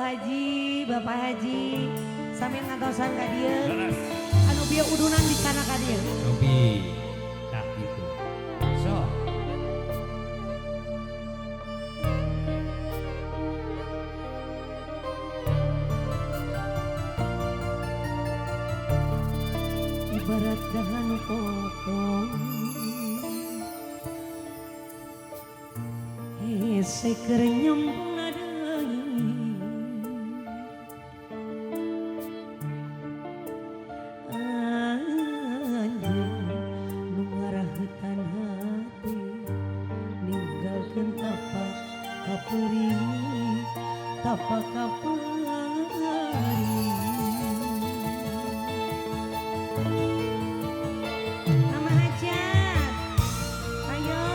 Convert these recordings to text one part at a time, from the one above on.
Bapak Haji, sambil ngantosan ka dieu. Anu bieu udunan di kana ka dieu. Sobi, tak gitu. So. Ibarat dahan potong, hese keur nyembung tapak kapari. Mama Hajat, ayo.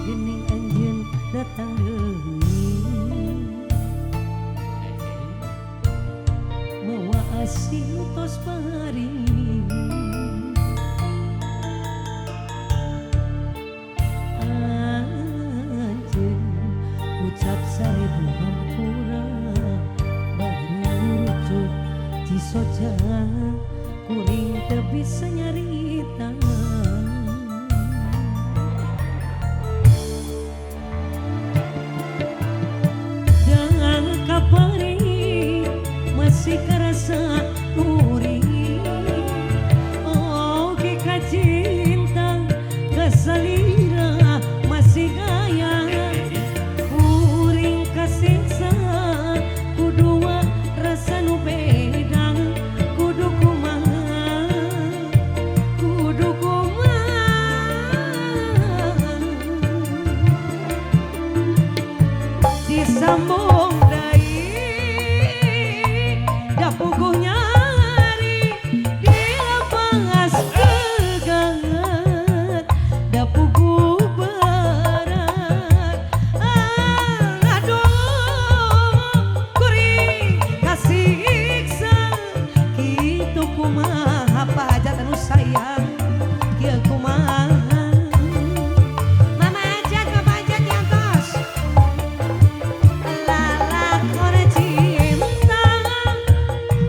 Gening anjeun datang deui. Mawa asih tos paring. Ucap sarebu hampura bari ngurucuk cisoca kuring teu bisa nyarita. Dengan kapari masih karasa nuri. Oke kacinta kasalira masih gaya. Siksa kudua rasa nu beda kudu kumaha disambung deui da puguh nyari di lapangas geganget da puguh sayang kieu kumaha. Mama Hajat, Bapak Hajat diantos. Lalakon cinta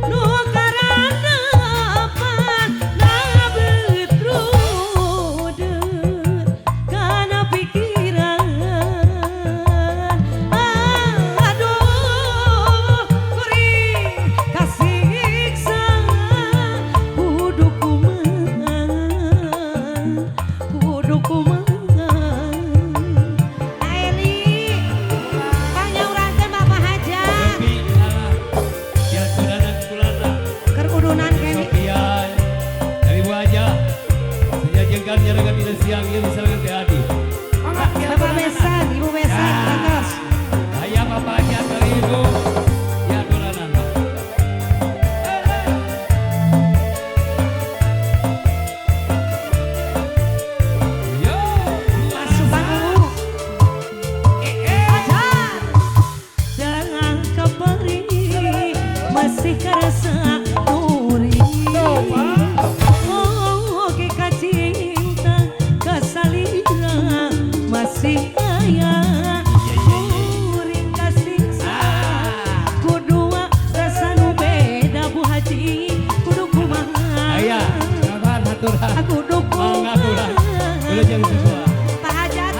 nu karanapan nabetrudeut kana pikiran. Aduh kuring kasiksa kudu kudu kumaha. Aeli panyaurakeun Bapak Hajat. Sobi salah. Ya kulana kulana. Keur udunan kene. Sopian. Dari Bu Haja. Saja jengkal nyaregan ina siang ieu misalkan teh Adi. Bapak Besan, Ibu Besan, kantos. Aya Bapak Haja dari Ibu. Ya kulana. Masih karasa nuri. Oke kacinta kasalira masih aya. Kuring kasiksa kudua rasa nu beda Bu Haji kudu kumaha. Aya, kabar haturan. Kudu kumaha. Kudu jeung semua. Pak Hajat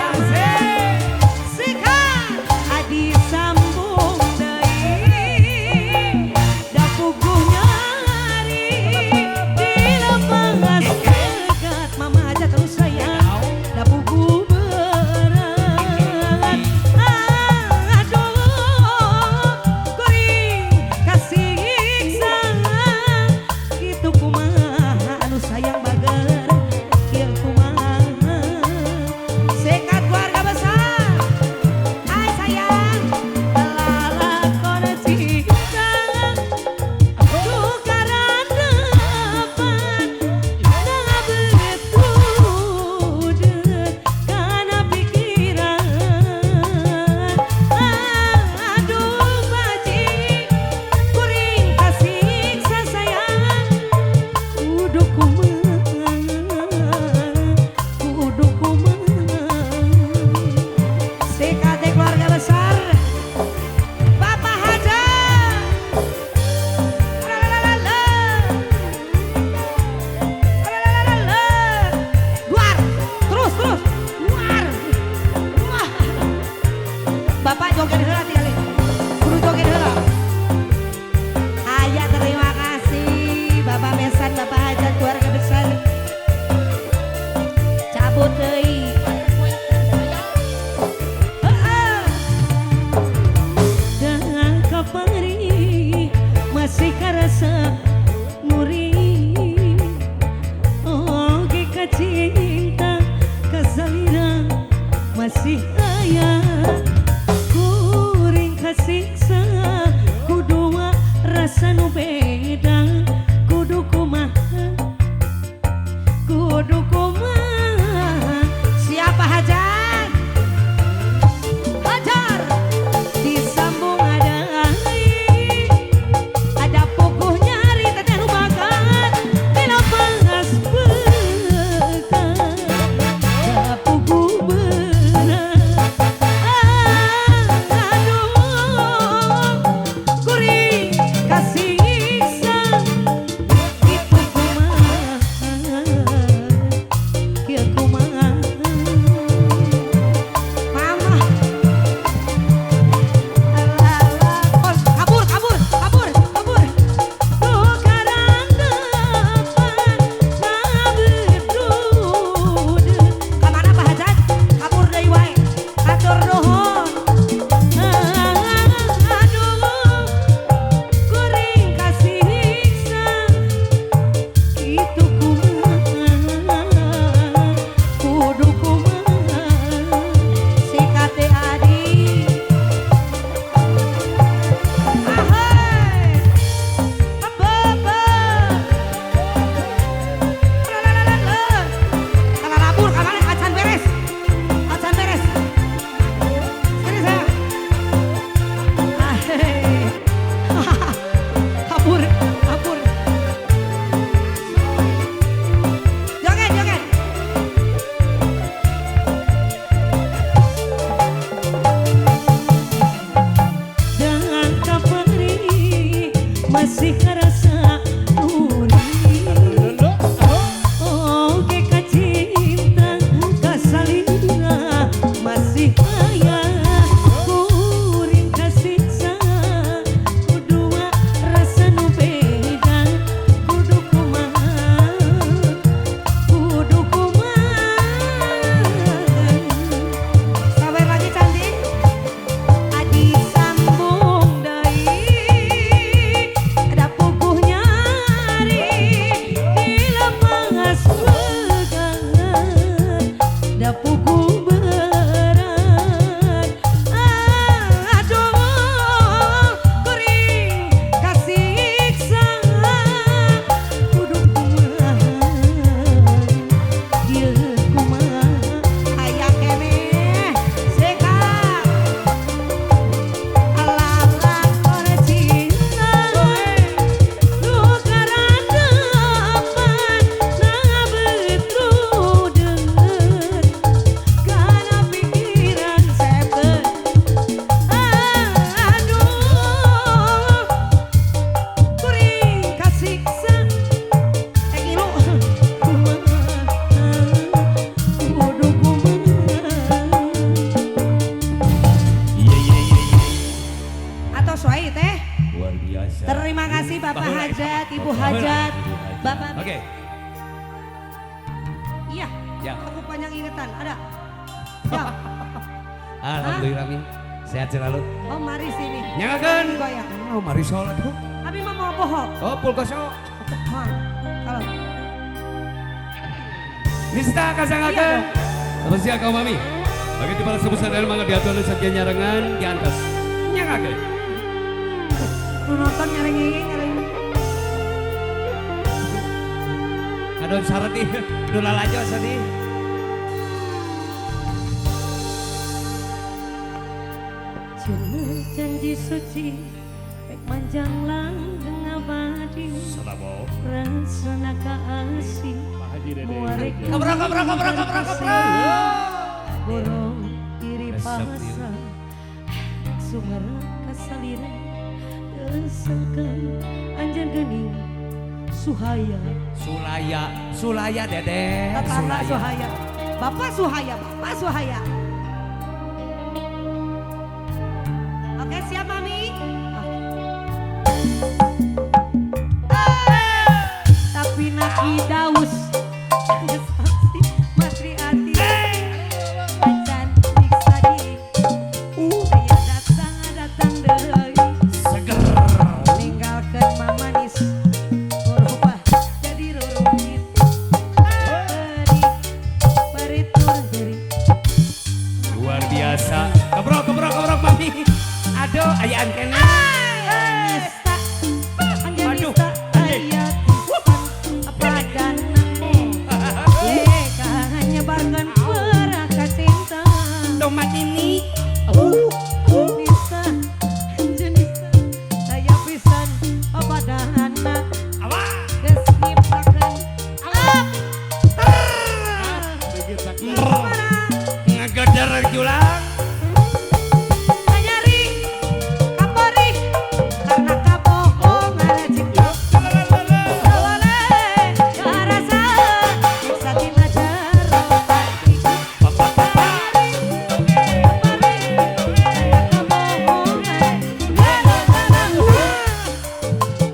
sikat adi sambung deui da puguh nyari di lapangas dekat. Mama Hajat terus sayang da puguh berat disambut deui. Dengan kapari masih karasa muri. Oke kacinta kasalira masih aya. Kuring kasiksa kudu rasa nu beda. Kudu kumaha siapa hajat hajar disambung ada puguh nyari teteh nu makan bila pangas bekan ada puguh berat aduh kuring kasih iksa itu kumaha kieu kumaha mama kabur tuh karang depan ngabedud kamana Pak Hajat kabur deui wae atur nuhun aduh kuring kasih iksa itu kumaha kudu kumaha si kate adi ahai ababa kalau labur kamana acan beres sini saya ahai kabur joget dengan kapari masih kerasa nuri. Oke kacinta kasalina masih aya. Kuring kasiksa kudua rasa nu beda. Kudu kumaha sabar lagi cantik adi sambung deui ada puguh nyari bila pangas began ada puguh berat aduh kuring kasih iksa kudu kumaha ieu kumaha aya keneh sekap alang-alang ore cinta nu karang depan ngabetrudeut kana pikiran sepet aduh kuring kasiksa ngilu kumaha kudu kumaha atau suai teh. Luar biasa. Terima kasih Bapak Hajat, Ibu Hajat, Bapak. Oke. Iya. Ya. Aku panjang ingetan. Ada. Ya. Alhamdulillah Mi. Sehat selalu. Oh mari sini. Nyangakeun. Goyang. Oh, mari sholat. Abi mah mau bohong. Oh, pulkoso. Hah. Kalau Nista kasangakeun. Selamat siang kaum mami. Bagi para sebesar dan mangga diatur saja nyarengan di atas. Nyangakeun. nu nonton nyareng-nyareng. Adon sareti, nu lalajo sedih. Janji suci pek manjang langgeng abadi rasana kaasih muarek Kabrak. borong iri pasa sumera kasalira tesakan anjan gening Suhaya Dede. tetangga Suhaya Bapak Suhaya oke siap Mami tapi naki daus Matri Ati pisan kene. Nista, Waduh, Anjanista, anjing. aya pisan padanamu. Kang nyebarkeun berkah cinta. Tomat ini. Nista, Anjanista, aya pisan padana. Awak. Geus ngiprakeun up. Ngegeder julang. Kanyari, kapori, karena kabohongan cinta. Boleh karasa bisa tina jero hati.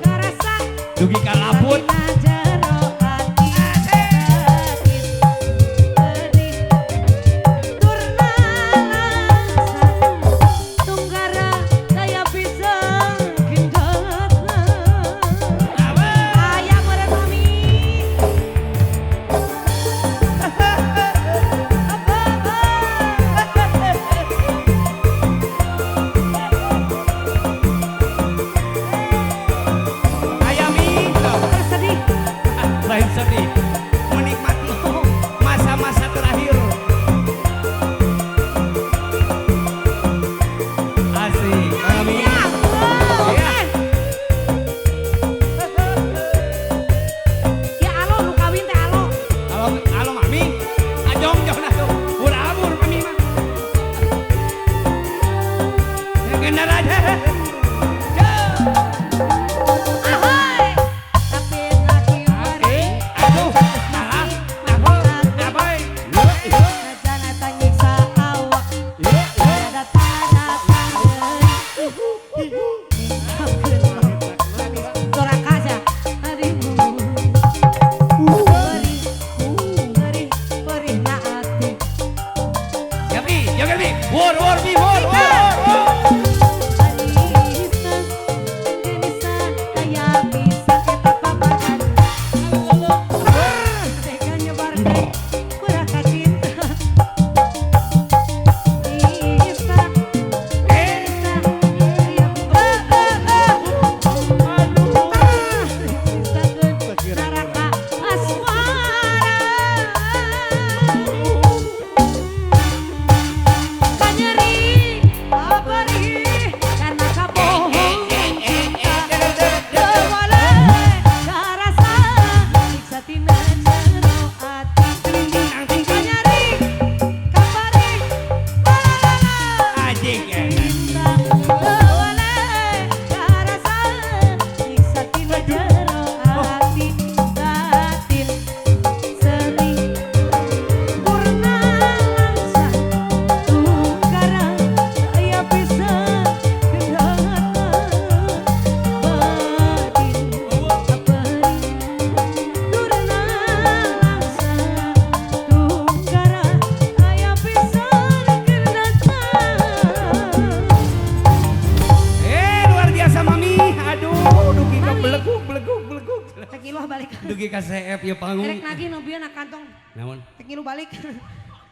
Karasa Dugi kalaput. tina jero hati. Sakit, pedih, durna langsa. Tunggara daya pisang gendetna. Aya meureun mami. Ayami. Sedih. Lain sedih. Menikmati masa-masa terakhir. Asik. Ayami. Iya. Ya alo nu kawin teh alo. Halo, halo mami. Ajong jong atuh. Urabur mami mah. Ya gendar aja. Ahoy. Tapi ngaki Oke. Aduh. Salah. Apa? Najan eta nyiksa awak. Ada tanda-tanda. Sorak aja. Harimu. Perih na hati. Yapi, yapi. War, mi, war. Anissa, Anissa, aya bisa eta papakan. Tega nyebarkeun berkah cinta. Anissa, Anissa, aya Sisakeun naraka asmara. Kanyeri, abari, karena kabohongan cinta. Teu boleh karasa siksa tina jero hati. Kanyeri, kabari, balalala. Ajik ya. Cinta, teu boleh karasa siksa tina jero hati. Batin, sedih, purna langsa. Tunggara aya pisan gendetna. Batin, perih, durna langsa. Tunggara aya pisan gendetna. Luar biasa mami. Aduh, dugi ka beleguk. Teh kiluh balik. Dugi ka CF ya panggung. Erek nagih nu bieu na kantong. Namun. Teh kiluh balik.